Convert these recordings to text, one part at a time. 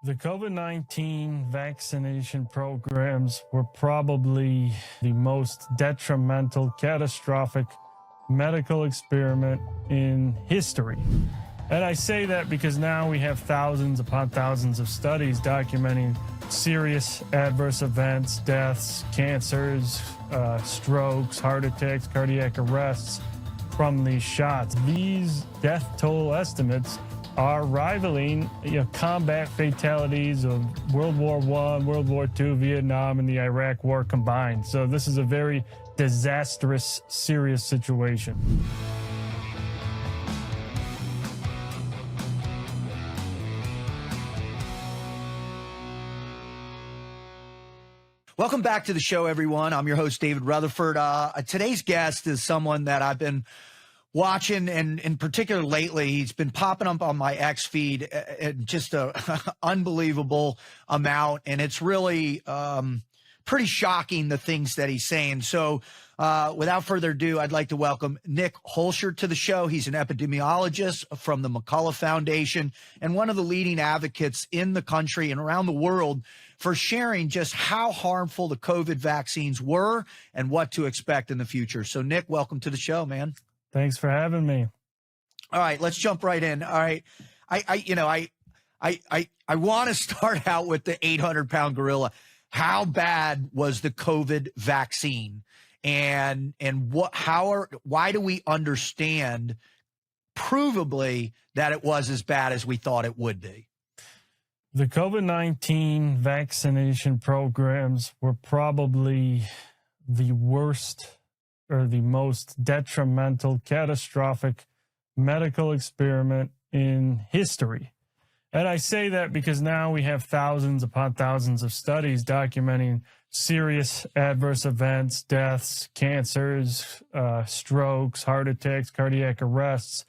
The COVID-19 vaccination programs were probably the most detrimental, catastrophic medical experiment in history. And I say that because now we have thousands upon thousands of studies documenting serious adverse events, deaths, cancers, strokes, heart attacks, cardiac arrests from these shots. These death toll estimates are rivaling combat fatalities of World War I, World War II, Vietnam, and the Iraq War combined. So this is a very disastrous, serious situation. Welcome back to the show, everyone. I'm your host, David Rutherford. Today's guest is someone that I've been watching, and in particular lately, he's been popping up on my X feed at just a unbelievable amount. And it's really pretty shocking, the things that he's saying. So without further ado, I'd like to welcome Nick Holscher to the show. He's an epidemiologist from the McCullough Foundation and one of the leading advocates in the country and around the world for sharing just how harmful the COVID vaccines were and what to expect in the future. So Nick, welcome to the show, man. Thanks for having me. All right, let's jump right in. All right. I want to start out with the 800-pound gorilla. How bad was the COVID vaccine? And why do we understand provably that it was as bad as we thought it would be? The COVID-19 vaccination programs were probably the worst or the most detrimental, catastrophic medical experiment in history. And I say that because now we have thousands upon thousands of studies documenting serious adverse events, deaths, cancers, strokes, heart attacks, cardiac arrests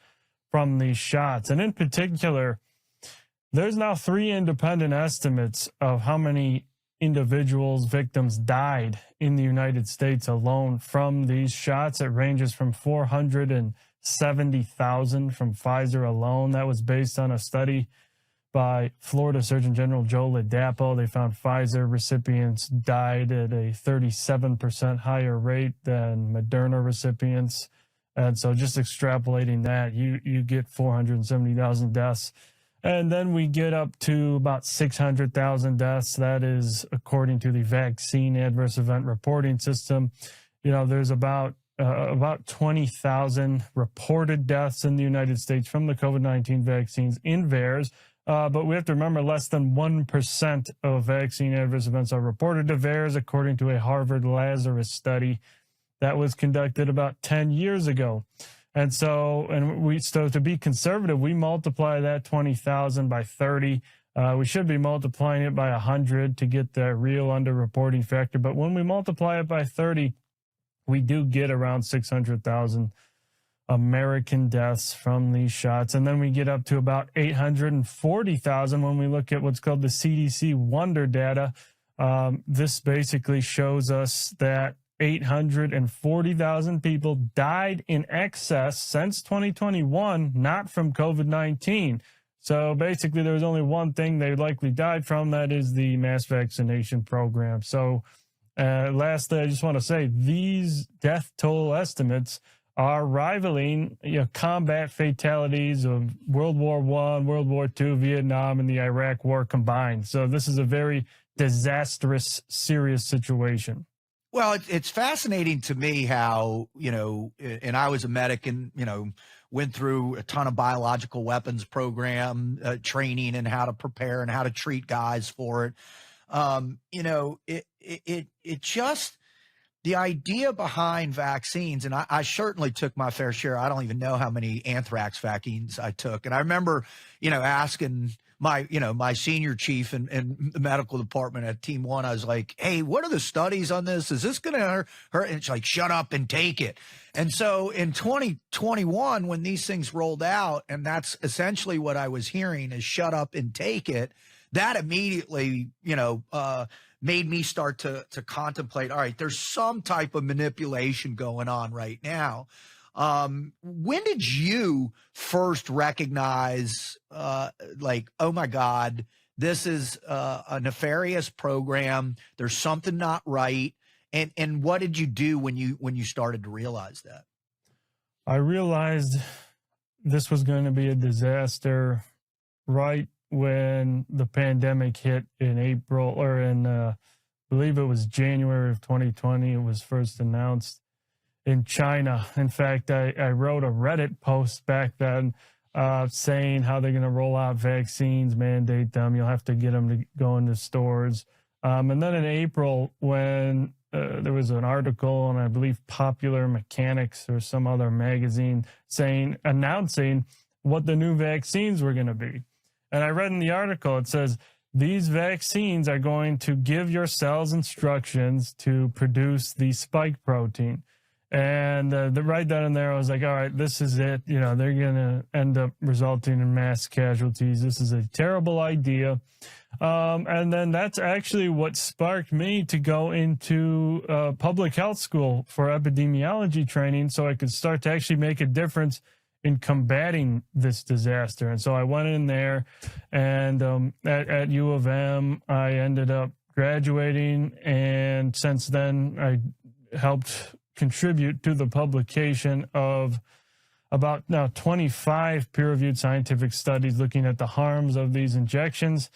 from these shots. And in particular, there's now 3 independent estimates of how many individuals, victims died in the United States alone from these shots. It ranges from 470,000 from Pfizer alone. That was based on a study by Florida Surgeon General Joe Ladapo. They found Pfizer recipients died at a 37% higher rate than Moderna recipients. And so just extrapolating that, you get 470,000 deaths. And then we get up to about 600,000 deaths. That is according to the Vaccine Adverse Event Reporting System. There's about 20,000 reported deaths in the United States from the COVID-19 vaccines in VAERS. But we have to remember less than 1% of vaccine adverse events are reported to VAERS, according to a Harvard Lazarus study that was conducted about 10 years ago. And so to be conservative, we multiply that 20,000 by 30. We should be multiplying it by 100 to get the real underreporting factor. But when we multiply it by 30, we do get around 600,000 American deaths from these shots. And then we get up to about 840,000 when we look at what's called the CDC Wonder data. This basically shows us that 840,000 people died in excess since 2021, not from COVID-19. So basically, there was only one thing they likely died from, that is the mass vaccination program. So lastly, I just want to say these death toll estimates are rivaling combat fatalities of World War I, World War II, Vietnam, and the Iraq War combined. So this is a very disastrous, serious situation. Well, it's fascinating to me how, and I was a medic and, went through a ton of biological weapons program training and how to prepare and how to treat guys for it. It just, the idea behind vaccines, and I certainly took my fair share. I don't even know how many anthrax vaccines I took. And I remember, asking my senior chief in the medical department at Team 1, I was like, hey, what are the studies on this? Is this going to hurt? And it's like, shut up and take it. And so in 2021, when these things rolled out, and that's essentially what I was hearing is shut up and take it, that immediately, made me start to contemplate, all right, there's some type of manipulation going on right now. When did you first recognize, like, oh my God, this is a nefarious program. There's something not right. And what did you do when you started to realize that? I realized this was going to be a disaster right when the pandemic hit in April, or in, I believe it was January of 2020. It was first announced in China. In fact, I wrote a Reddit post back then saying how they're going to roll out vaccines, mandate them. You'll have to get them to go into stores. And then in April, when there was an article, and I believe Popular Mechanics or some other magazine announcing what the new vaccines were going to be. And I read in the article, it says, these vaccines are going to give your cells instructions to produce the spike protein. And right then and there, I was like, all right, this is it. You know, they're going to end up resulting in mass casualties. This is a terrible idea. And then that's actually what sparked me to go into public health school for epidemiology training, so I could start to actually make a difference in combating this disaster. And so I went in there, and at U of M, I ended up graduating. And since then, I helped contribute to the publication of about now 25 peer-reviewed scientific studies looking at the harms of these injections,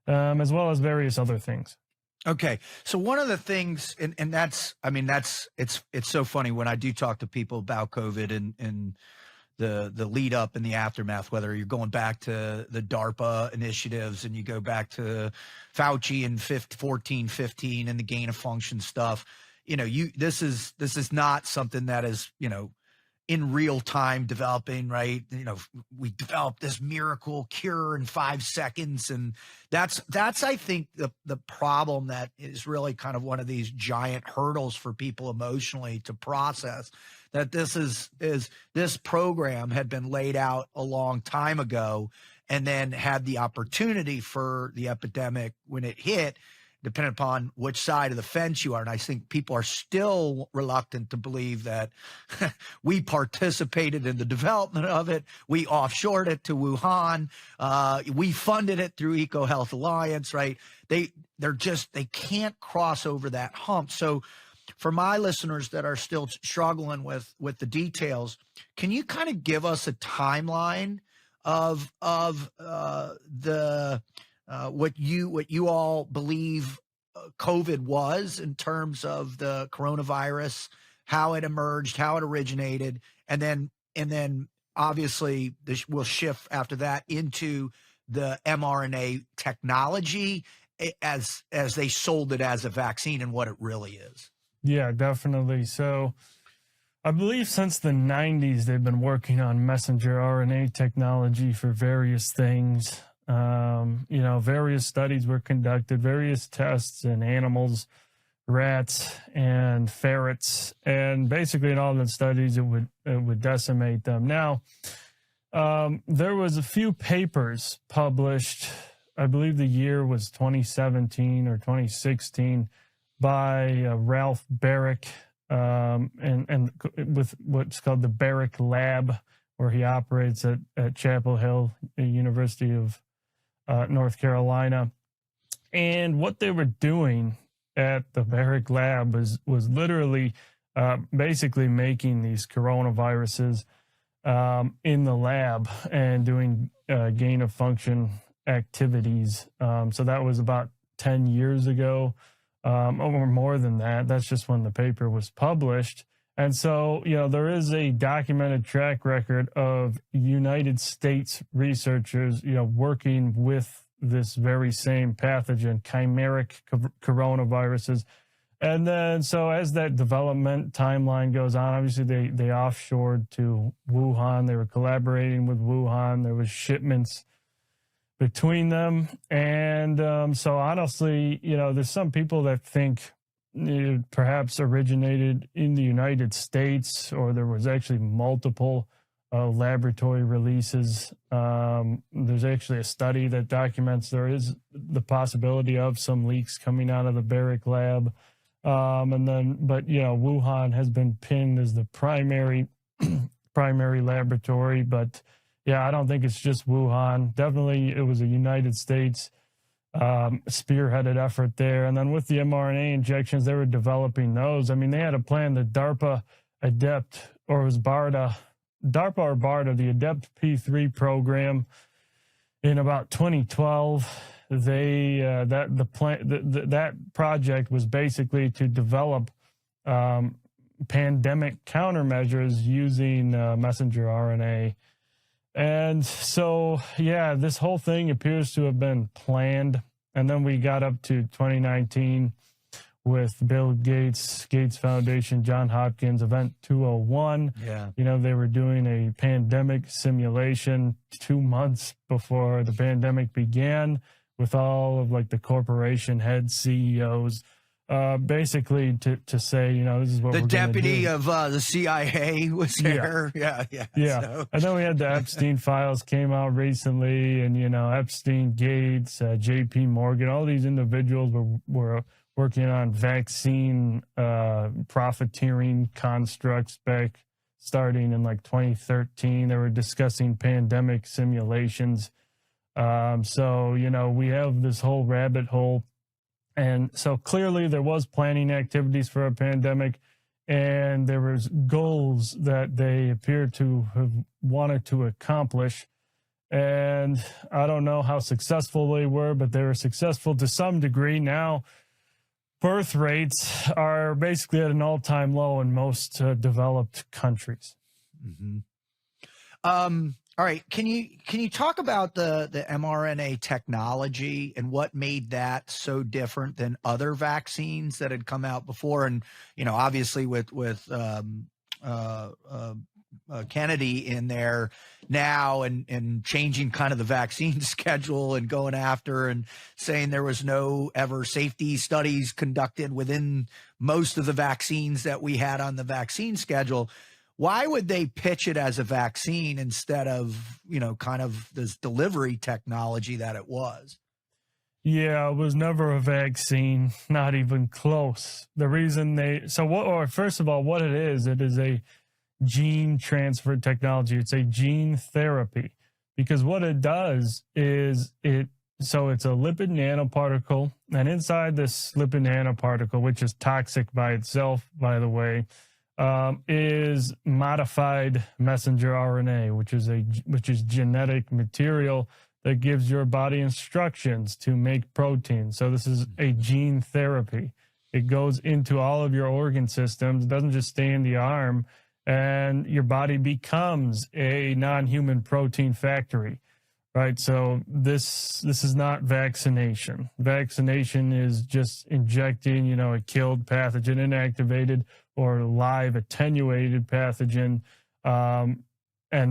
as well as various other things. Okay. So one of the things, and that's, I mean, it's so funny when I do talk to people about COVID and the lead up and the aftermath, whether you're going back to the DARPA initiatives and you go back to Fauci in 14, 15 and the gain of function stuff. You know, this is not something that is, you know, in real time developing, right? You know, we developed this miracle cure in 5 seconds. And that's, I think, the problem that is really kind of one of these giant hurdles for people emotionally to process, that this program had been laid out a long time ago, and then had the opportunity for the epidemic when it hit, depending upon which side of the fence you are. And I think people are still reluctant to believe that we participated in the development of it. We offshored it to Wuhan. We funded it through EcoHealth Alliance, right? They can't cross over that hump. So for my listeners that are still struggling with the details, can you kind of give us a timeline of what you all believe COVID was in terms of the coronavirus, how it emerged, how it originated, and then obviously we'll shift after that into the mRNA technology as they sold it as a vaccine and what it really is. Yeah, definitely. So I believe since the 90s, they've been working on messenger RNA technology for various things. You know, various studies were conducted, various tests in animals, rats, and ferrets, and basically in all the studies, it would decimate them. Now, there was a few papers published, I believe the year was 2017 or 2016, by Ralph Barrick, and with what's called the Barrick Lab, where he operates at Chapel Hill, the University of North Carolina. And what they were doing at the Barrick Lab was literally basically making these coronaviruses in the lab and doing gain of function activities. So that was about 10 years ago, or more than that. That's just when the paper was published. And so, you know, there is a documented track record of United States researchers, you know, working with this very same pathogen, chimeric coronaviruses. And then, so as that development timeline goes on, obviously they offshored to Wuhan. They were collaborating with Wuhan. There was shipments between them. And so honestly, you know, there's some people that think it perhaps originated in the United States, or there was actually multiple laboratory releases. There's actually a study that documents there is the possibility of some leaks coming out of the Barrick Lab. But you know, Wuhan has been pinned as the primary laboratory. But yeah, I don't think it's just Wuhan. Definitely, it was a United States spearheaded effort there. And then with the mRNA injections, they were developing those. I mean, they had a plan, the DARPA ADEPT, or it was BARDA, DARPA or BARDA, the ADEPT P3 program in about 2012. They that project was basically to develop pandemic countermeasures using messenger RNA. And so, yeah, this whole thing appears to have been planned. And then we got up to 2019 with Bill Gates, Gates Foundation, John Hopkins, Event 201. Yeah. You know, they were doing a pandemic simulation 2 months before the pandemic began with all of like the corporation head CEOs. Basically to say, you know, this is what the we're deputy do. of the CIA was there. Yeah. So. And then we had the Epstein files came out recently, and you know, Epstein, Gates, J.P. Morgan, all these individuals were working on vaccine profiteering constructs back starting in like 2013. They were discussing pandemic simulations. So you know, we have this whole rabbit hole. And so clearly there was planning activities for a pandemic, and there was goals that they appear to have wanted to accomplish. And I don't know how successful they were, but they were successful to some degree. Now, birth rates are basically at an all-time low in most developed countries. Mm-hmm. All right. Can you talk about the mRNA technology and what made that so different than other vaccines that had come out before? And, you know, obviously with Kennedy in there now and changing kind of the vaccine schedule and going after and saying there was no ever safety studies conducted within most of the vaccines that we had on the vaccine schedule. Why would they pitch it as a vaccine instead of, you know, kind of this delivery technology that it was? Yeah, it was never a vaccine, not even close. The reason first of all, what it is a gene transfer technology. It's a gene therapy, because what it does is it's a lipid nanoparticle, and inside this lipid nanoparticle, which is toxic by itself, by the way, is modified messenger RNA, which is genetic material that gives your body instructions to make protein. So this is a gene therapy. It goes into all of your organ systems. It doesn't just stay in the arm, and your body becomes a non-human protein factory, right? So this is not vaccination. Vaccination is just injecting, you know, a killed pathogen, inactivated or live attenuated pathogen, and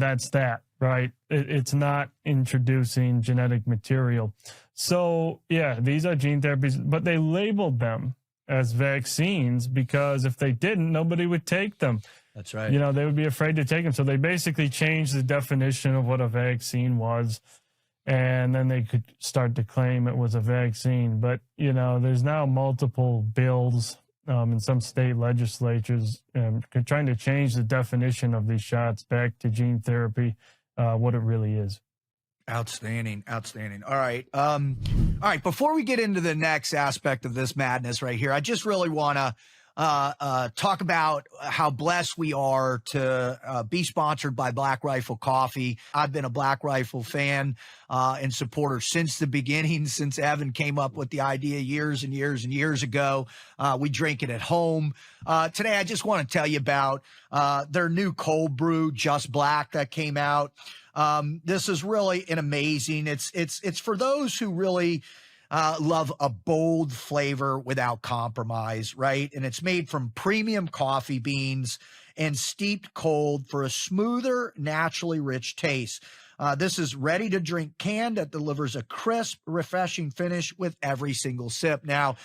that's that, right? It's not introducing genetic material. So, yeah, these are gene therapies, but they labeled them as vaccines because if they didn't, nobody would take them. That's right. You know, they would be afraid to take them. So they basically changed the definition of what a vaccine was, and then they could start to claim it was a vaccine. But, you know, there's now multiple bills in some state legislatures trying to change the definition of these shots back to gene therapy, what it really is. Outstanding. All right. All right. Before we get into the next aspect of this madness right here, I just really want to talk about how blessed we are to be sponsored by Black Rifle Coffee. I've been a Black Rifle fan and supporter since the beginning, since Evan came up with the idea years and years ago. We drink it at home. Today, I just want to tell you about their new cold brew, Just Black, that came out. This is really an amazing. It's for those who really love a bold flavor without compromise, right? And it's made from premium coffee beans and steeped cold for a smoother, naturally rich taste. This is ready to drink can that delivers a crisp, refreshing finish with every single sip. Now,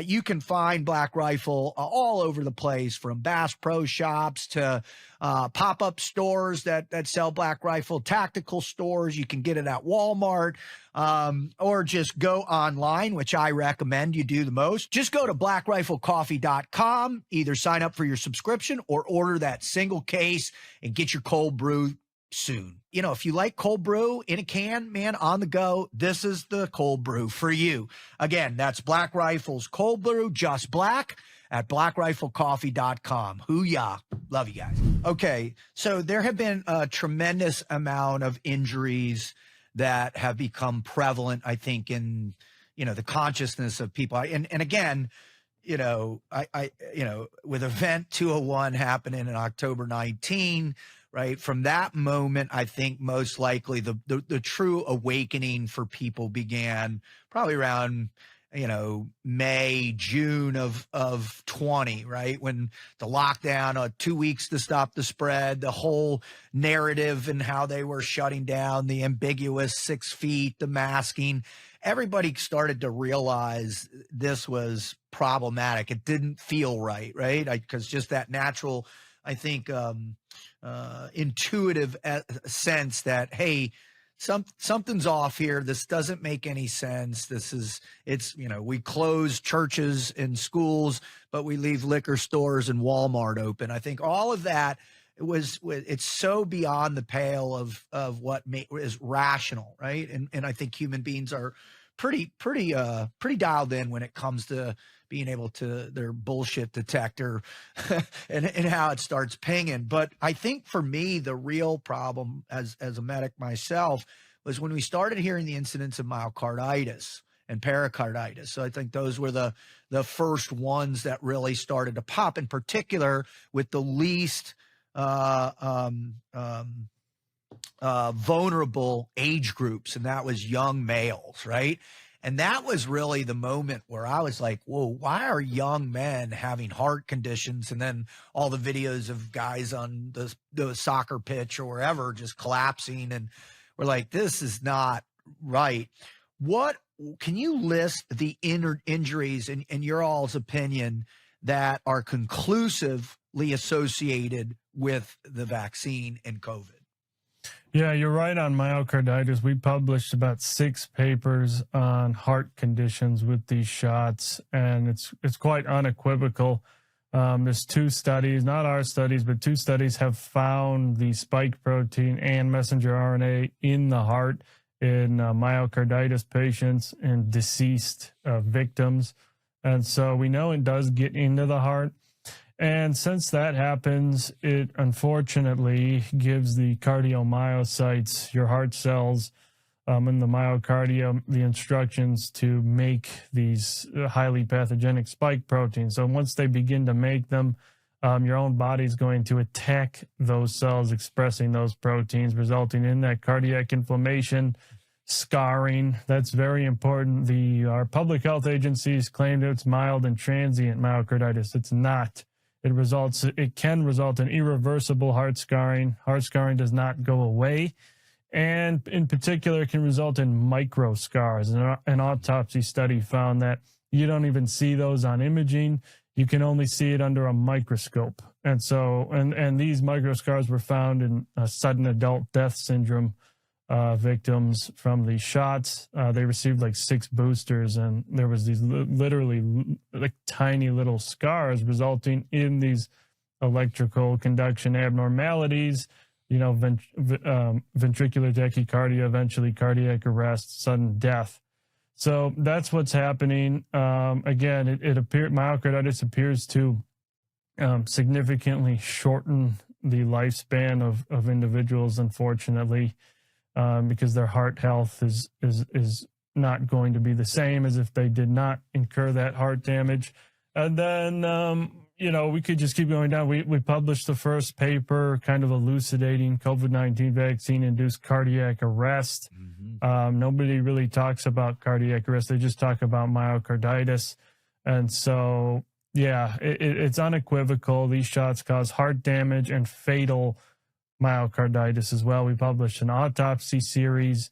you can find Black Rifle all over the place, from Bass Pro Shops to pop-up stores that sell Black Rifle, tactical stores. You can get it at Walmart, or just go online, which I recommend you do the most. Just go to blackriflecoffee.com, either sign up for your subscription or order that single case and get your cold brew soon. You know, if you like cold brew in a can, man, on the go, this is the cold brew for you. Again, that's Black Rifle's cold brew, just black, at blackriflecoffee.com. Hoo-yah. Love you guys. Okay, so there have been a tremendous amount of injuries that have become prevalent, I think, in, you know, the consciousness of people. And again, you know, with event 201 happening in October 19, right? From that moment, I think most likely the true awakening for people began probably around, you know, May, June of 20, right? When the lockdown, 2 weeks to stop the spread, the whole narrative and how they were shutting down, the ambiguous 6 feet, the masking, everybody started to realize this was problematic. It didn't feel right, right? Because just that natural, I think, intuitive sense that, hey, something's off here. This doesn't make any sense. It's, you know, we close churches and schools, but we leave liquor stores and Walmart open. I think all of that it's so beyond the pale of what is rational, right? And I think human beings are pretty dialed in when it comes to being able to their bullshit detector and how it starts pinging. But I think for me, the real problem as a medic myself was when we started hearing the incidents of myocarditis and pericarditis. So I think those were the first ones that really started to pop, in particular with the least vulnerable age groups, and that was young males, right? And that was really the moment where I was like, whoa, why are young men having heart conditions? And then all the videos of guys on the soccer pitch or wherever just collapsing. And we're like, this is not right. What can you list the injuries in your all's opinion that are conclusively associated with the vaccine and COVID? Yeah, you're right on myocarditis. We published about 6 papers on heart conditions with these shots, and it's quite unequivocal. There's 2 studies, not our studies, but 2 studies have found the spike protein and messenger RNA in the heart in myocarditis patients and deceased victims. And so we know it does get into the heart. And since that happens, it unfortunately gives the cardiomyocytes, your heart cells in the myocardium, the instructions to make these highly pathogenic spike proteins. So once they begin to make them, your own body's going to attack those cells expressing those proteins, resulting in that cardiac inflammation, scarring. That's very important. Our public health agencies claim that it's mild and transient myocarditis. It's not. It can result in irreversible heart scarring. Heart scarring does not go away. And in particular, it can result in micro scars. An autopsy study found that you don't even see those on imaging. You can only see it under a microscope. And so, and these micro scars were found in sudden adult death syndrome victims from these shots. They received like 6 boosters, and there was these literally like tiny little scars resulting in these electrical conduction abnormalities, you know, ventricular tachycardia, eventually cardiac arrest, sudden death. So that's what's happening. Again, myocarditis appears to significantly shorten the lifespan of individuals, unfortunately. Because their heart health is not going to be the same as if they did not incur that heart damage. And then, you know, we could just keep going down. We published the first paper kind of elucidating COVID-19 vaccine-induced cardiac arrest. Mm-hmm. Nobody really talks about cardiac arrest. They just talk about myocarditis. And so, yeah, it's unequivocal. These shots cause heart damage and fatal myocarditis as well. We published an autopsy series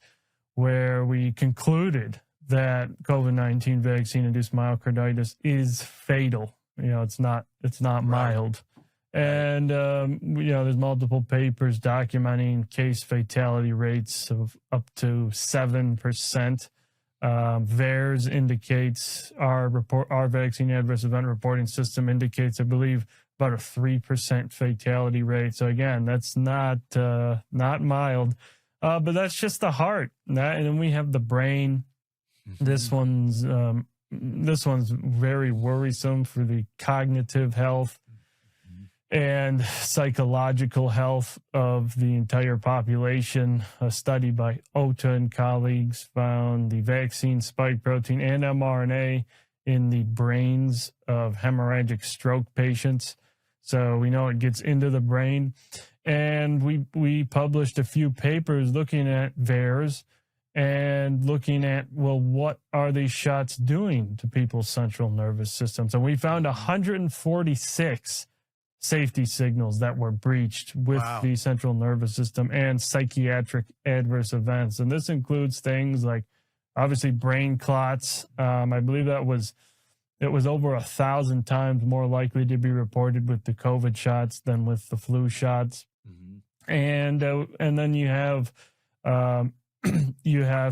where we concluded that COVID-19 vaccine-induced myocarditis is fatal. You know, it's not mild. And, you know, there's multiple papers documenting case fatality rates of up to 7%. VAERS indicates our vaccine adverse event reporting system indicates, I believe, about a 3% fatality rate. So again, that's not mild, but that's just the heart. And then we have the brain. This one's very worrisome for the cognitive health and psychological health of the entire population. A study by Ota and colleagues found the vaccine spike protein and mRNA in the brains of hemorrhagic stroke patients. So we know it gets into the brain. And we published a few papers looking at VAERS and looking at, well, what are these shots doing to people's central nervous systems? And we found 146 safety signals that were breached with the central nervous system and psychiatric adverse events. And this includes things like, obviously, brain clots. I believe it was over 1,000 times more likely to be reported with the COVID shots than with the flu shots. And then you have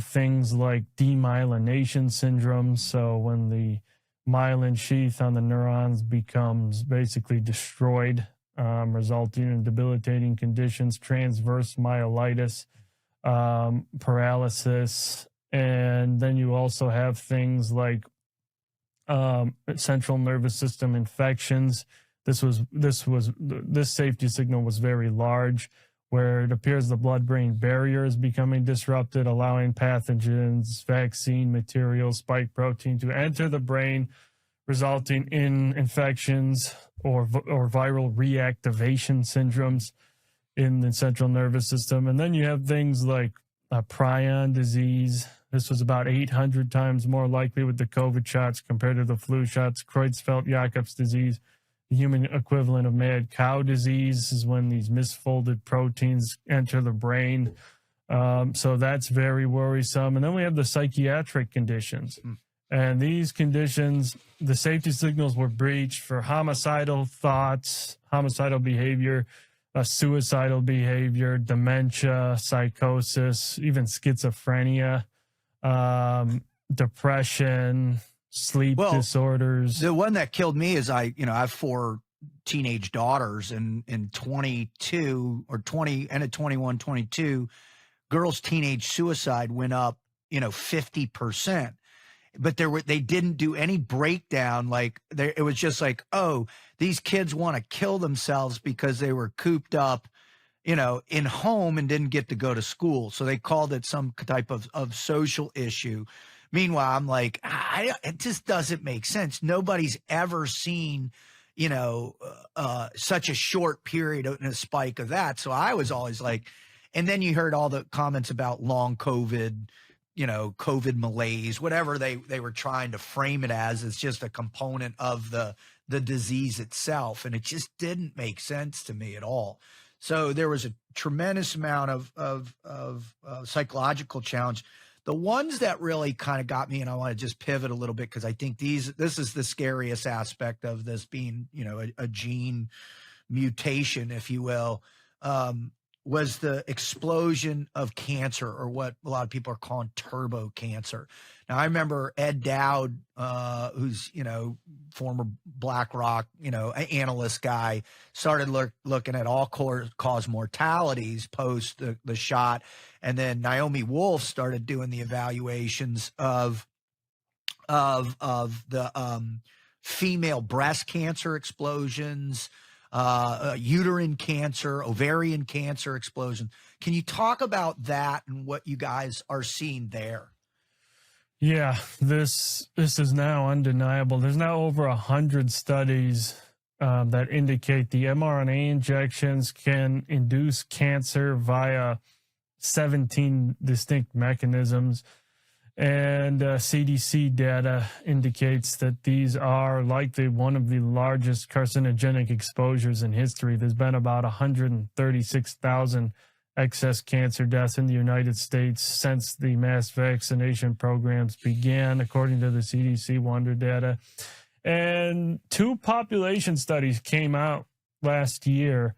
things like demyelination syndrome. So when the myelin sheath on the neurons becomes basically destroyed, resulting in debilitating conditions, transverse myelitis, paralysis, and then you also have things like central nervous system infections. This safety signal was very large, where it appears the blood-brain barrier is becoming disrupted, allowing pathogens, vaccine materials, spike protein to enter the brain, resulting in infections or viral reactivation syndromes in the central nervous system. And then you have things like prion disease. This was about 800 times more likely with the COVID shots compared to the flu shots. Creutzfeldt-Jakob's disease, the human equivalent of mad cow disease, is when these misfolded proteins enter the brain. So that's very worrisome. And then we have the psychiatric conditions. And these conditions, the safety signals were breached for homicidal thoughts, homicidal behavior, suicidal behavior, dementia, psychosis, even schizophrenia, depression, sleep disorders. The one that killed me is I have 4 teenage daughters, and in 22 or 20, end of 21, 22, girls' teenage suicide went up, 50%. But they didn't do any breakdown. It was just like, oh, these kids want to kill themselves because they were cooped up, in home and didn't get to go to school. So they called it some type of social issue. Meanwhile, I'm like, it just doesn't make sense. Nobody's ever seen, such a short period and a spike of that. So I was always like, and then you heard all the comments about long COVID, COVID malaise, whatever they were trying to frame it as. It's just a component of the disease itself. And it just didn't make sense to me at all. So there was a tremendous amount of psychological challenge. The ones that really kind of got me, and I want to just pivot a little bit because I think this is the scariest aspect of this being, a gene mutation, if you will, was the explosion of cancer, or what a lot of people are calling turbo cancer. Now, I remember Ed Dowd, who's, former BlackRock, analyst guy, started looking at all-cause mortalities post the shot. And then Naomi Wolf started doing the evaluations of the female breast cancer explosions, uterine cancer, ovarian cancer explosion. Can you talk about that and what you guys are seeing there? Yeah, this is now undeniable. There's now over 100 studies that indicate the mRNA injections can induce cancer via 17 distinct mechanisms. And CDC data indicates that these are likely one of the largest carcinogenic exposures in history. There's been about 136,000 excess cancer deaths in the United States since the mass vaccination programs began, according to the CDC Wonder data. And 2 population studies came out last year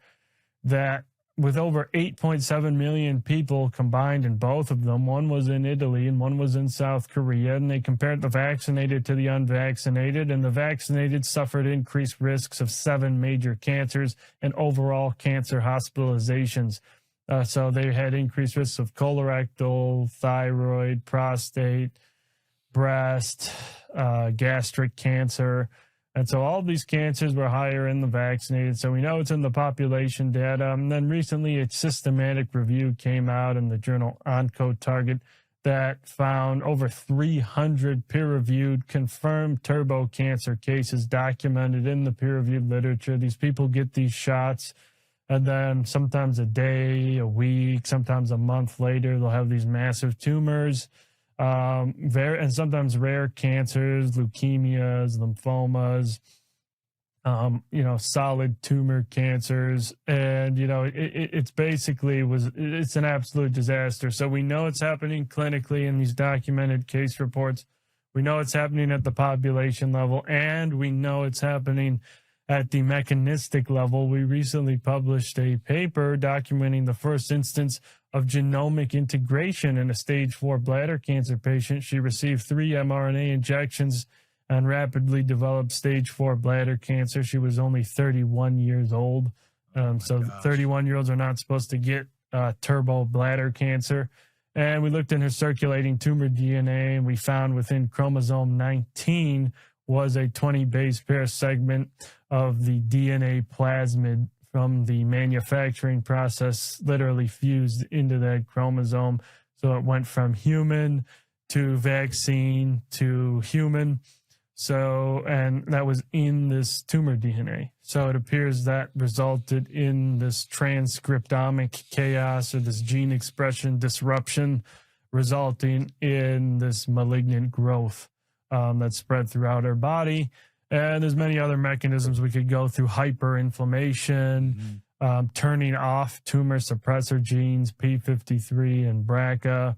that with over 8.7 million people combined in both of them. One was in Italy and one was in South Korea. And they compared the vaccinated to the unvaccinated. And the vaccinated suffered increased risks of 7 major cancers and overall cancer hospitalizations. So they had increased risks of colorectal, thyroid, prostate, breast, gastric cancer. And so all these cancers were higher in the vaccinated. So we know it's in the population data. And then recently a systematic review came out in the journal Oncotarget that found over 300 peer-reviewed confirmed turbo cancer cases documented in the peer-reviewed literature. These people get these shots, and then sometimes a day, a week, sometimes a month later, they'll have these massive tumors. And sometimes rare cancers, leukemias, lymphomas, solid tumor cancers. And, it's basically it's an absolute disaster. So we know it's happening clinically in these documented case reports. We know it's happening at the population level, and we know it's happening at the mechanistic level. We recently published a paper documenting the first instance of genomic integration in a stage 4 bladder cancer patient. She received 3 mRNA injections and rapidly developed stage 4 bladder cancer. She was only 31 years old. So 31-year-olds are not supposed to get turbo bladder cancer. And we looked in her circulating tumor DNA, and we found within chromosome 19 was a 20 base pair segment of the DNA plasmid from the manufacturing process literally fused into that chromosome. So it went from human to vaccine to human. And that was in this tumor DNA. So it appears that resulted in this transcriptomic chaos, or this gene expression disruption, resulting in this malignant growth that spread throughout her body. And there's many other mechanisms we could go through: hyperinflammation, turning off tumor suppressor genes, P53 and BRCA,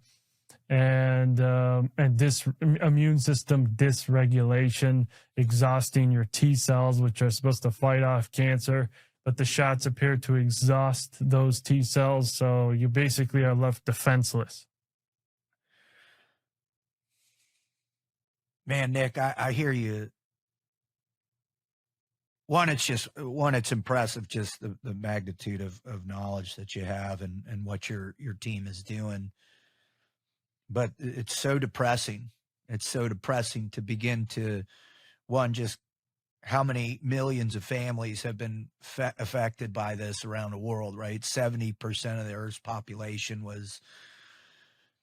and this immune system dysregulation, exhausting your T cells, which are supposed to fight off cancer. But the shots appear to exhaust those T cells, so you basically are left defenseless. Man, Nick, I hear you. It's impressive, just the magnitude of knowledge that you have and what your team is doing. But it's so depressing. It's so depressing to begin to, just how many millions of families have been affected by this around the world, right? 70% of the Earth's population was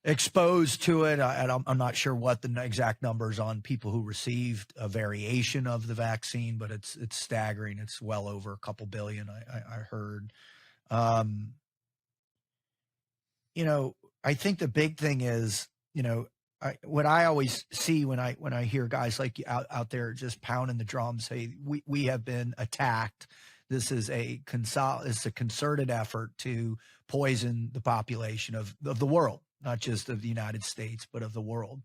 exposed to it. I'm not sure what the exact numbers on people who received a variation of the vaccine, but it's staggering. It's well over a couple billion, I heard. I think the big thing is, what I always see when I hear guys like you out there just pounding the drum, say we have been attacked. This is a concerted effort to poison the population of the world, not just of the United States, but of the world.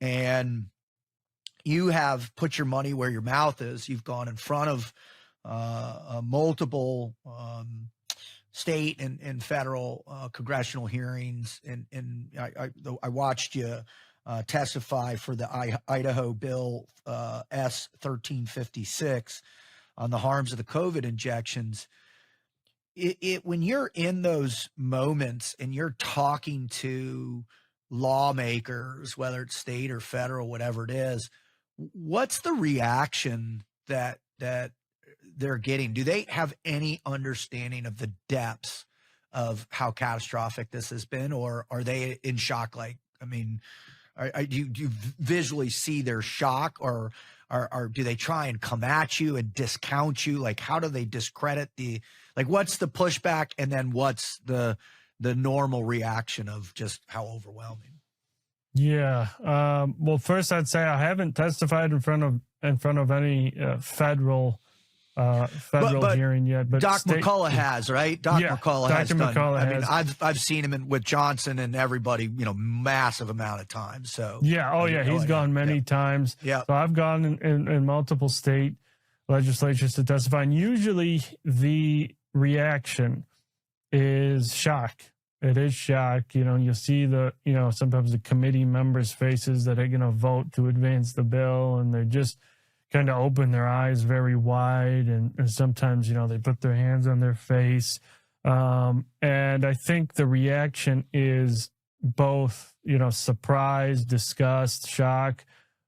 And you have put your money where your mouth is. You've gone in front of multiple state and federal congressional hearings. And I watched you testify for the Idaho bill S 1356 on the harms of the COVID injections. When you're in those moments and you're talking to lawmakers, whether it's state or federal, whatever it is, what's the reaction that they're getting? Do they have any understanding of the depths of how catastrophic this has been, or are they in shock? Do you visually see their shock, or do they try and come at you and discount you? Like, how do they discredit what's the pushback, and then what's the normal reaction of just how overwhelming? Yeah. Well, first I'd say I haven't testified in front of any federal hearing yet. But Doc McCullough has, right? McCullough has done. I've seen him with Johnson and everybody, massive amount of times. So yeah, he's gone many times. Yeah. So I've gone in multiple state legislatures to testify, and usually the reaction is shock. It is shock. You'll see sometimes the committee members' faces that are going to vote to advance the bill, and they're just kind of open their eyes very wide. And sometimes, they put their hands on their face. And I think the reaction is both, surprise, disgust, shock,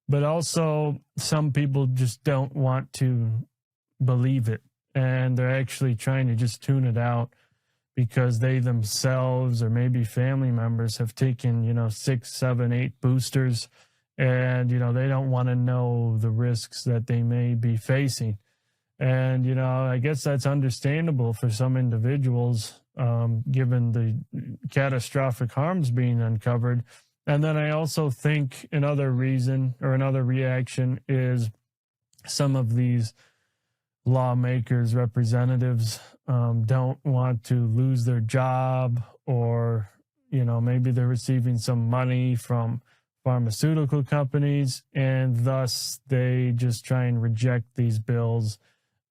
but also some people just don't want to believe it. And they're actually trying to just tune it out because they themselves or maybe family members have taken, 6, 7, 8 boosters, and, they don't want to know the risks that they may be facing. And, I guess that's understandable for some individuals, given the catastrophic harms being uncovered. And then I also think another reaction is some of these lawmakers, representatives, don't want to lose their job, or, maybe they're receiving some money from pharmaceutical companies, and thus they just try and reject these bills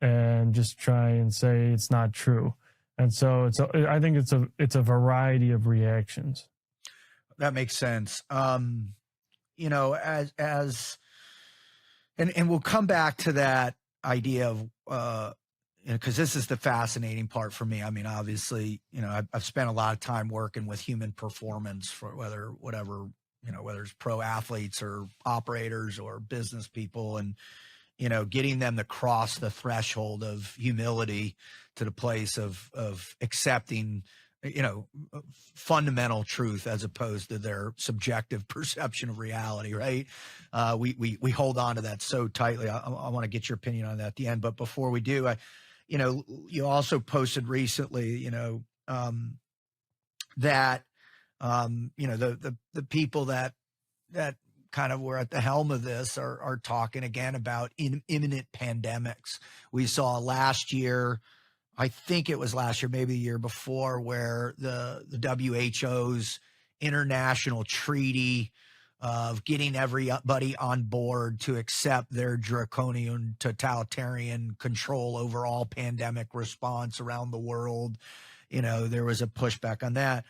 and just try and say it's not true. And so I think it's a variety of reactions. That makes sense. And we'll come back to that idea of, because this is the fascinating part for me. I mean, obviously, I've spent a lot of time working with human performance for whether it's pro athletes or operators or business people, and, getting them to cross the threshold of humility to the place of accepting, fundamental truth as opposed to their subjective perception of reality, right? We hold on to that so tightly. I want to get your opinion on that at the end. But before we do, you also posted recently, that, the people that kind of were at the helm of this are talking again about imminent pandemics. We saw last year, I think it was last year, maybe the year before, where the WHO's international treaty of getting everybody on board to accept their draconian totalitarian control over all pandemic response around the world. There was a pushback on that.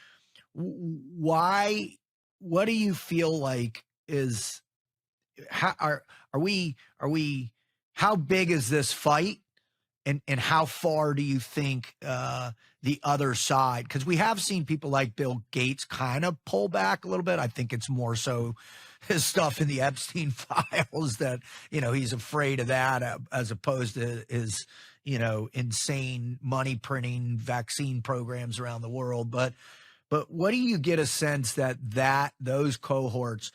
Why? What do you feel like is? How big is this fight? And how far do you think the other side? Because we have seen people like Bill Gates kind of pull back a little bit. I think it's more so his stuff in the Epstein files that, he's afraid of that, as opposed to his, insane money printing vaccine programs around the world. But what do you get a sense that those cohorts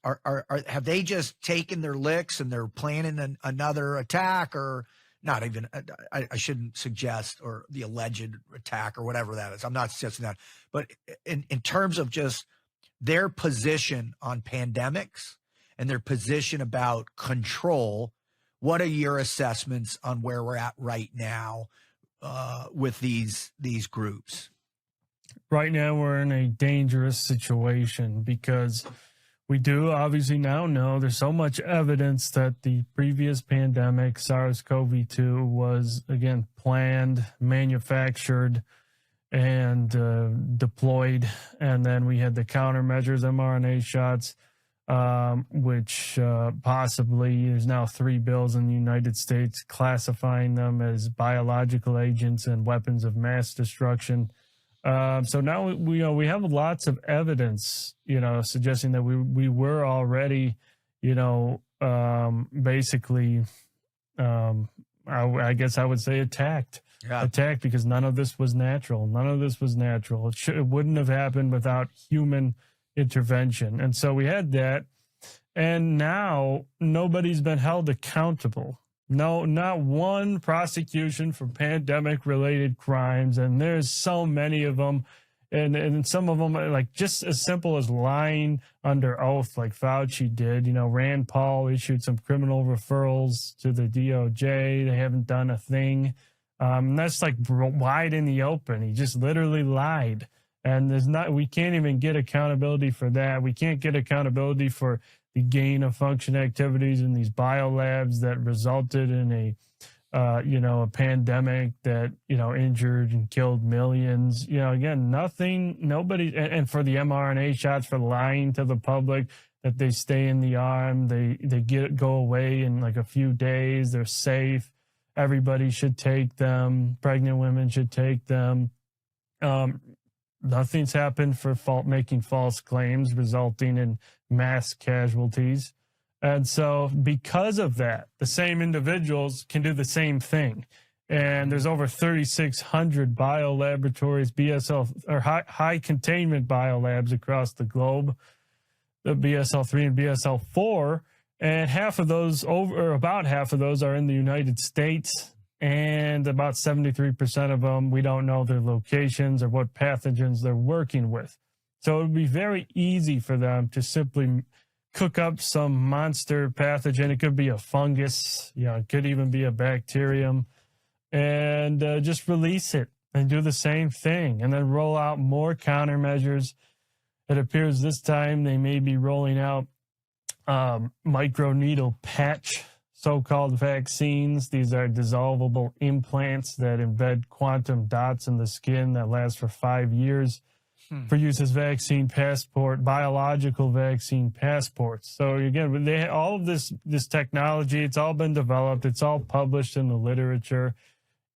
are have they just taken their licks and they're planning another attack, or not even, I shouldn't suggest, or the alleged attack or whatever that is. I'm not suggesting that. But in terms of just their position on pandemics and their position about control, what are your assessments on where we're at right now with these groups? Right now, we're in a dangerous situation because we do obviously now know there's so much evidence that the previous pandemic, SARS-CoV-2, was, again, planned, manufactured, and deployed. And then we had the countermeasures, mRNA shots, which possibly there's now 3 bills in the United States classifying them as biological agents and weapons of mass destruction. So now we have lots of evidence, suggesting that we were already, basically, I guess I would say attacked because none of this was natural. It wouldn't have happened without human intervention. And so we had that. And now nobody's been held accountable. No, not one prosecution for pandemic-related crimes, and there's so many of them, and some of them are like just as simple as lying under oath, like Fauci did. Rand Paul issued some criminal referrals to the DOJ. They haven't done a thing. That's like wide in the open. He just literally lied, and we can't even get accountability for that. We can't get accountability for the gain of function activities in these biolabs that resulted in a pandemic that, injured and killed millions. Again, nobody, and for the mRNA shots, for lying to the public that they stay in the arm, they go away in like a few days, they're safe. Everybody should take them. Pregnant women should take them. Nothing's happened for making false claims, resulting in mass casualties. And so because of that, the same individuals can do the same thing. And there's over 3,600 biolaboratories, BSL, or high containment biolabs across the globe, the BSL-3 and BSL-4. And about half of those are in the United States. And about 73% of them, we don't know their locations or what pathogens they're working with. So it would be very easy for them to simply cook up some monster pathogen. It could be a fungus, it could even be a bacterium, and just release it and do the same thing, and then roll out more countermeasures. It appears this time they may be rolling out microneedle patch, so-called vaccines. These are dissolvable implants that embed quantum dots in the skin that last for 5 years. For use as biological vaccine passports. So again, all of this technology, it's all been developed, it's all published in the literature,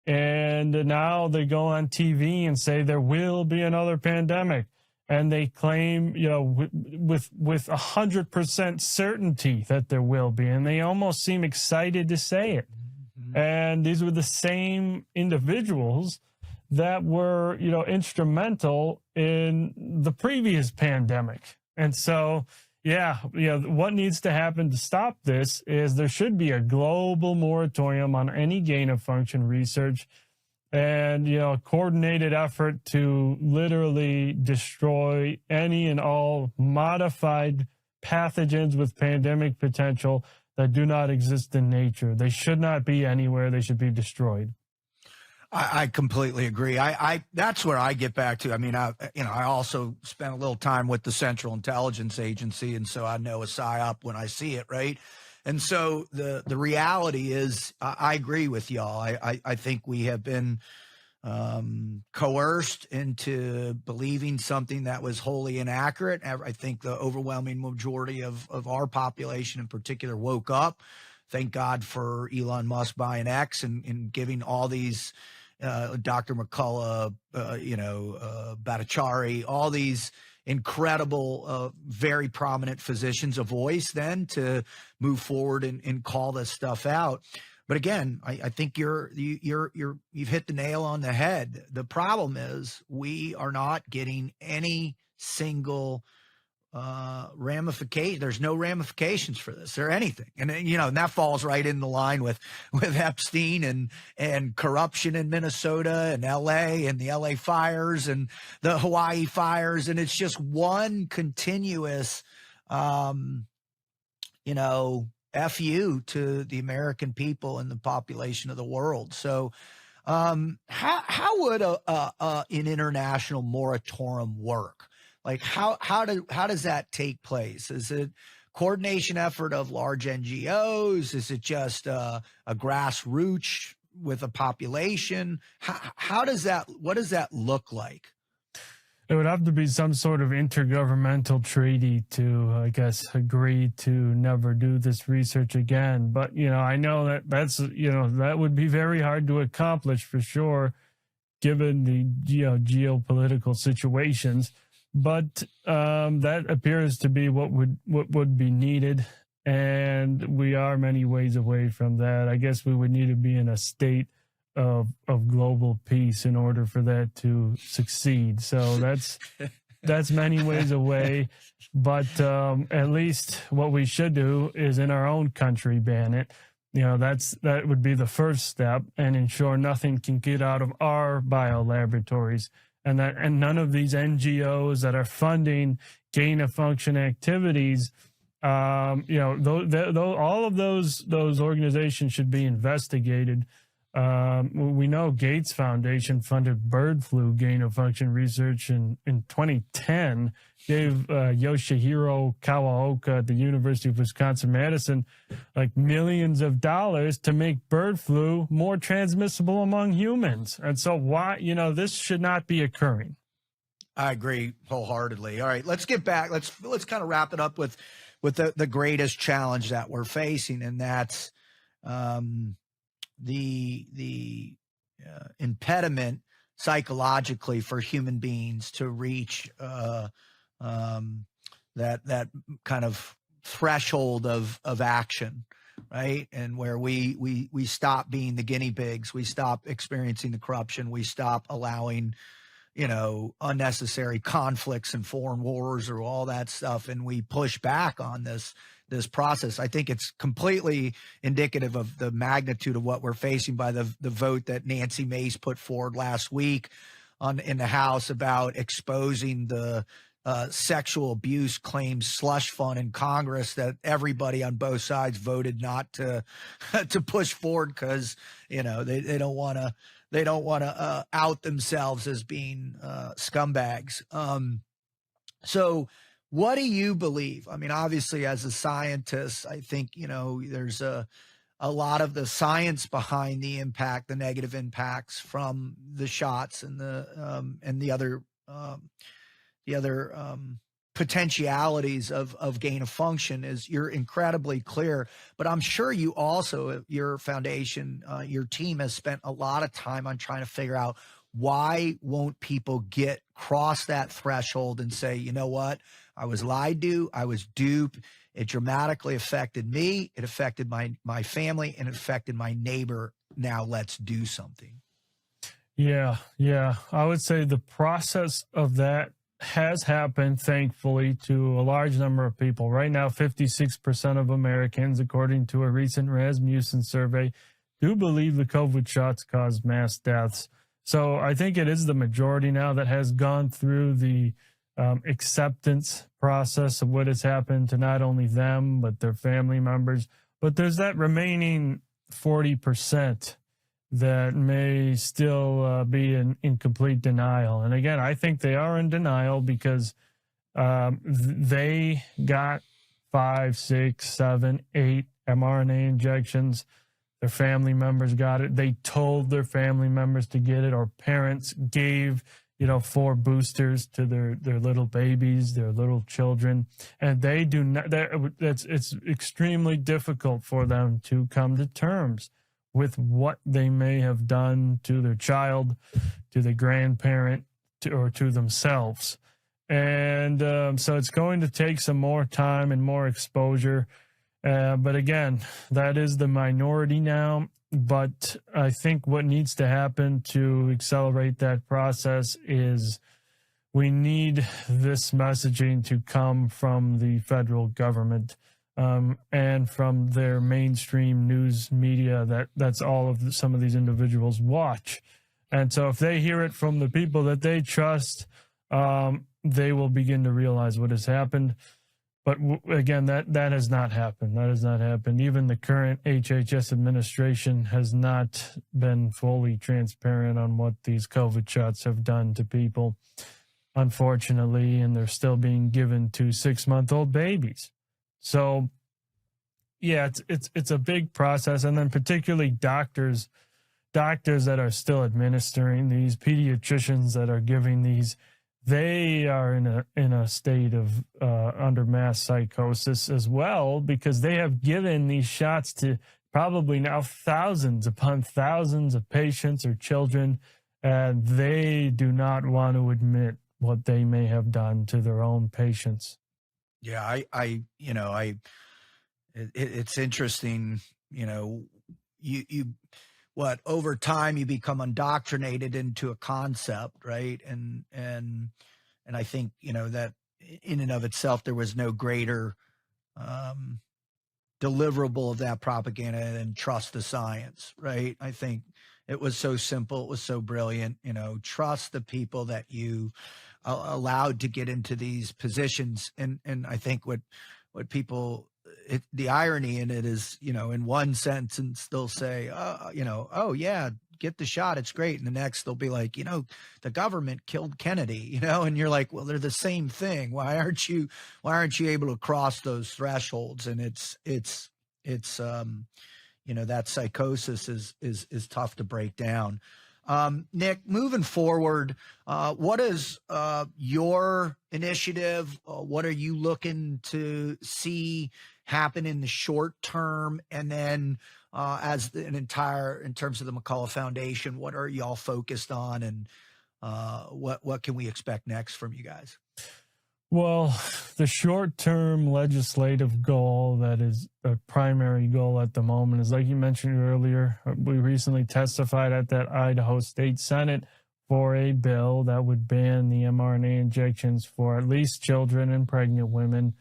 and now they go on TV and say there will be another pandemic, and they claim, with 100% certainty that there will be, and they almost seem excited to say it. And these were the same individuals that were, instrumental in the previous pandemic. And so, what needs to happen to stop this is there should be a global moratorium on any gain-of-function research and, a coordinated effort to literally destroy any and all modified pathogens with pandemic potential that do not exist in nature. They should not be anywhere. They should be destroyed. I completely agree. That's where I get back to. I mean, I also spent a little time with the Central Intelligence Agency, and so I know a PSYOP when I see it, right? And so the reality is, I agree with y'all. I think we have been coerced into believing something that was wholly inaccurate. I think the overwhelming majority of our population in particular woke up. Thank God for Elon Musk buying X and giving all these Dr. McCullough, Bhattacharya, all these incredible, very prominent physicians a voice then to move forward and call this stuff out. But again, I think you've hit the nail on the head. The problem is we are not getting any single ramification. There's no ramifications for this or anything. And and that falls right in the line with Epstein and corruption in Minnesota and LA and the LA fires and the Hawaii fires. And it's just one continuous, FU to the American people and the population of the world. So, how would an international moratorium work? Like how does that take place? Is it coordination effort of large NGOs? Is it just a grassroots with a population? What does that look like? It would have to be some sort of intergovernmental treaty to, I guess, agree to never do this research again. But, I know that would be very hard to accomplish for sure, given the geopolitical situations. But that appears to be what would be needed, and we are many ways away from that. I guess we would need to be in a state of global peace in order for that to succeed. So that's many ways away. But at least what we should do is in our own country ban it. That would be the first step, and ensure nothing can get out of our biolaboratories. And none of these NGOs that are funding gain-of-function activities, all of those organizations should be investigated We know Gates Foundation funded bird flu gain of function research in 2010, gave Yoshihiro Kawaoka at the University of Wisconsin-Madison like millions of dollars to make bird flu more transmissible among humans. And so why, this should not be occurring. I agree wholeheartely. All right, let's get back. Let's kind of wrap it up with the greatest challenge that we're facing, and that's the impediment psychologically for human beings to reach that kind of threshold of action, right? And where we stop being the guinea pigs, we stop experiencing the corruption, we stop allowing unnecessary conflicts and foreign wars or all that stuff, and we push back on this process. I think it's completely indicative of the magnitude of what we're facing by the vote that Nancy Mace put forward last week in the House about exposing the sexual abuse claims slush fund in Congress that everybody on both sides voted not to push forward because they don't want to out themselves as being scumbags. So what do you believe? I mean, obviously, as a scientist, I think, there's a lot of the science behind the impact, the negative impacts from the shots and the other potentialities of gain of function is you're incredibly clear. But I'm sure you also, your foundation, your team has spent a lot of time on trying to figure out why won't people cross that threshold and say, you know what? I was lied to. I was duped. It dramatically affected me. It affected my family, and it affected my neighbor. Now let's do something. Yeah. I would say the process of that has happened, thankfully, to a large number of people. Right now, 56% of Americans, according to a recent Rasmussen survey, do believe the COVID shots caused mass deaths. So I think it is the majority now that has gone through the acceptance process of what has happened to not only them, but their family members. But there's that remaining 40% that may still be in complete denial. And again, I think they are in denial because they got 5, 6, 7, 8 mRNA injections. Their family members got it. They told their family members to get it, or parents gave 4 boosters to their little babies, their little children, and they do not. It's extremely difficult for them to come to terms with what they may have done to their child, to the grandparent, or to themselves. And so it's going to take some more time and more exposure. But again, that is the minority now. But I think what needs to happen to accelerate that process is we need this messaging to come from the federal government and from their mainstream news media that's all of some of these individuals watch. And so if they hear it from the people that they trust, they will begin to realize what has happened. But again, that has not happened. That has not happened. Even the current HHS administration has not been fully transparent on what these COVID shots have done to people, unfortunately, and they're still being given to 6-month-old babies. So, yeah, it's a big process, and then particularly doctors that are still administering these, pediatricians that are giving these. They are in a state of under mass psychosis as well, because they have given these shots to probably now thousands upon thousands of patients or children, and they do not want to admit what they may have done to their own patients. Yeah, it's interesting. Over time you become indoctrinated into a concept, right? And I think, that in and of itself, there was no greater deliverable of that propaganda than trust the science, right? I think it was so simple. It was so brilliant, trust the people that you allowed to get into these positions. And I think what people the irony in it is, in one sentence they'll say, oh yeah, get the shot, it's great, and the next they'll be like, the government killed Kennedy, and you're like, well, they're the same thing. Why aren't you able to cross those thresholds? And it's that psychosis is tough to break down. Nick, moving forward, what is your initiative? What are you looking to see happen in the short term? And then in terms of the McCullough Foundation, what are y'all focused on, and what can we expect next from you guys? Well, the short-term legislative goal that is a primary goal at the moment is, like you mentioned earlier, we recently testified at that Idaho State Senate for a bill that would ban the mRNA injections for at least children and pregnant women.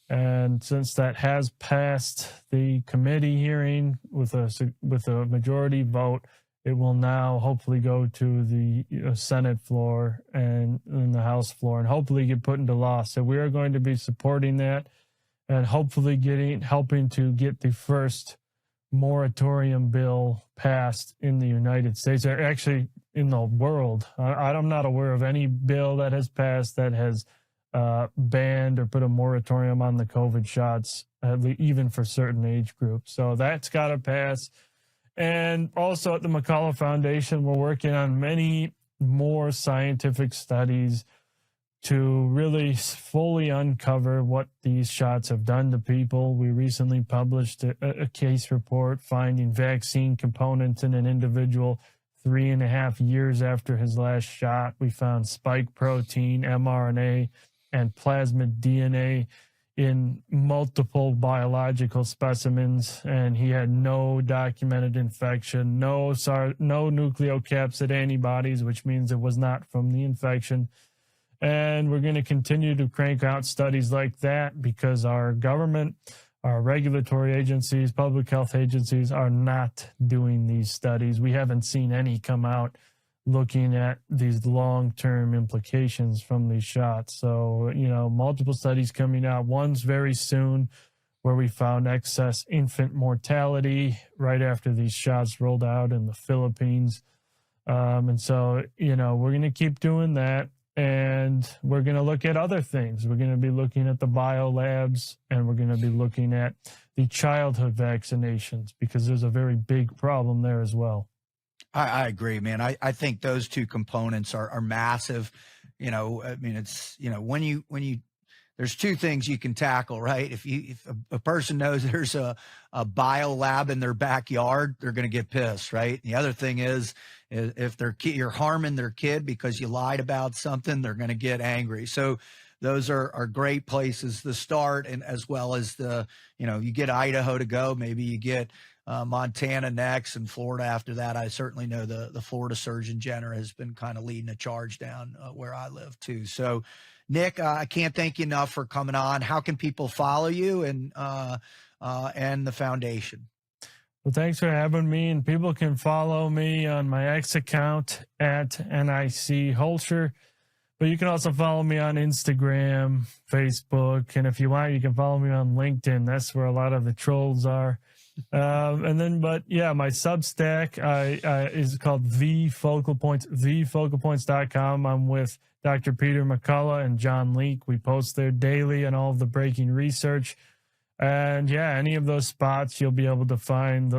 And since that has passed the committee hearing with a majority vote, it will now hopefully go to the Senate floor and the House floor and hopefully get put into law. So we are going to be supporting that and hopefully helping to get the first moratorium bill passed in the United States, or actually in the world. I'm not aware of any bill that has passed that has banned or put a moratorium on the COVID shots, even for certain age groups. So that's got to pass. And also at the McCullough Foundation, we're working on many more scientific studies to really fully uncover what these shots have done to people. We recently published a case report finding vaccine components in an individual 3.5 years after his last shot. We found spike protein, mRNA, and plasmid DNA in multiple biological specimens, and he had no documented infection, no nucleocapsid antibodies, which means it was not from the infection. And we're going to continue to crank out studies like that because our government, our regulatory agencies, public health agencies are not doing these studies. We haven't seen any come out looking at these long-term implications from these shots. So, multiple studies coming out. One's very soon where we found excess infant mortality right after these shots rolled out in the Philippines. And so, we're going to keep doing that. And we're going to look at other things. We're going to be looking at the biolabs, and we're going to be looking at the childhood vaccinations because there's a very big problem there as well. I agree, man. I think those two components are massive. It's, when you there's two things you can tackle, right? If a person knows there's a bio lab in their backyard, they're going to get pissed, right? And the other thing is if you're harming their kid because you lied about something, they're going to get angry. So those are great places to start. And as well as you get Idaho to go, maybe you get Montana next and Florida after that. I certainly know the Florida Surgeon General has been kind of leading a charge down where I live too. So Nick, I can't thank you enough for coming on. How can people follow you and the foundation? Well, thanks for having me. And people can follow me on my X account at NIC Holscher. But you can also follow me on Instagram, Facebook, and if you want, you can follow me on LinkedIn. That's where a lot of the trolls are. My Substack is called The Focal Points, thefocalpoints.com. I'm with Dr. Peter McCullough and John Leake. We post there daily on all of the breaking research. And any of those spots, you'll be able to find